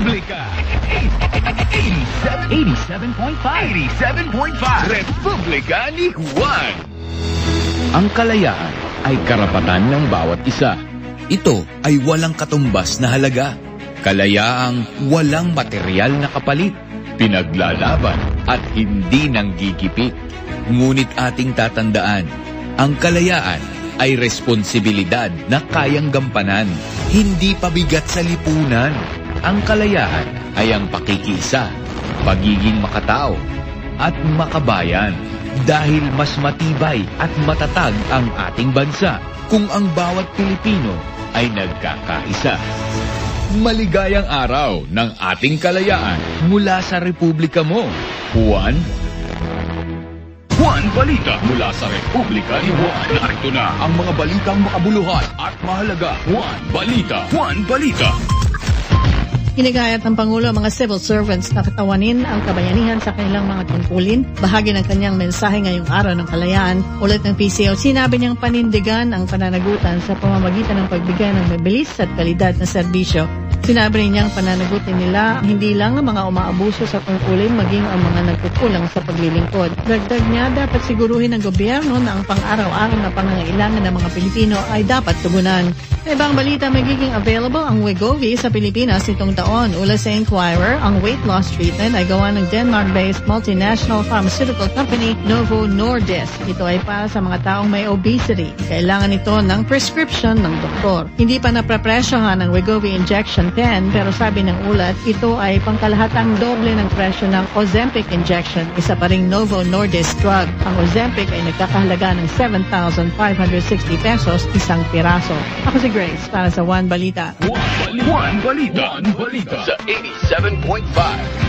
Republika 87.5 Republika ni Juan. Ang kalayaan ay karapatan ng bawat isa. Ito ay walang katumbas na halaga. Kalayaang walang material na kapalit. Pinaglalaban at hindi nanggigipit. Ngunit ating tatandaan, ang kalayaan ay responsibilidad na kayang gampanan, hindi pabigat sa lipunan. Ang kalayaan ay ang pakikiisa, pagiging makatao, at makabayan. Dahil mas matibay at matatag ang ating bansa kung ang bawat Pilipino ay nagkakaisa. Maligayang araw ng ating kalayaan mula sa Republika mo, Juan Balita mula sa Republika ni Juan. Narito na ang mga balitang makabuluhan at mahalaga. Juan Balita. Hinigayat ng Pangulo ang mga civil servants na katawanin ang kabayanihan sa kanilang mga tungkulin. Bahagi ng kanyang mensahe ngayong araw ng kalayaan. Ulit ng PCO, sinabi niyang panindigan ang pananagutan sa pamamagitan ng pagbigay ng mabilis at kalidad na serbisyo. Sinabi rin niyang pananagutin nila hindi lang ang mga umaabuso sa tungkulin, maging ang mga nagkukulang sa paglilingkod. Dagdag niya, dapat siguruhin ng gobyerno na ang pang-araw-araw na pangangailangan ng mga Pilipino ay dapat tugunan. Sa ibang balita, magiging available ang Wegovy sa Pilipinas itong taon. Ula sa Inquirer, ang weight loss treatment ay gawa ng Denmark-based multinational pharmaceutical company Novo Nordisk. Ito ay para sa mga taong may obesity. Kailangan ito ng prescription ng doktor. Hindi pa naprepresyohan ang Wegovy injection pen, pero sabi ng ulat, ito ay pangkalahatang doble ng presyo ng Ozempic injection, isa pa ring Novo Nordisk drug. Ang Ozempic ay nagkakahalaga ng 7,560 pesos isang piraso. Ako si Grace para sa Juan Balita. Juan Balita sa 87.5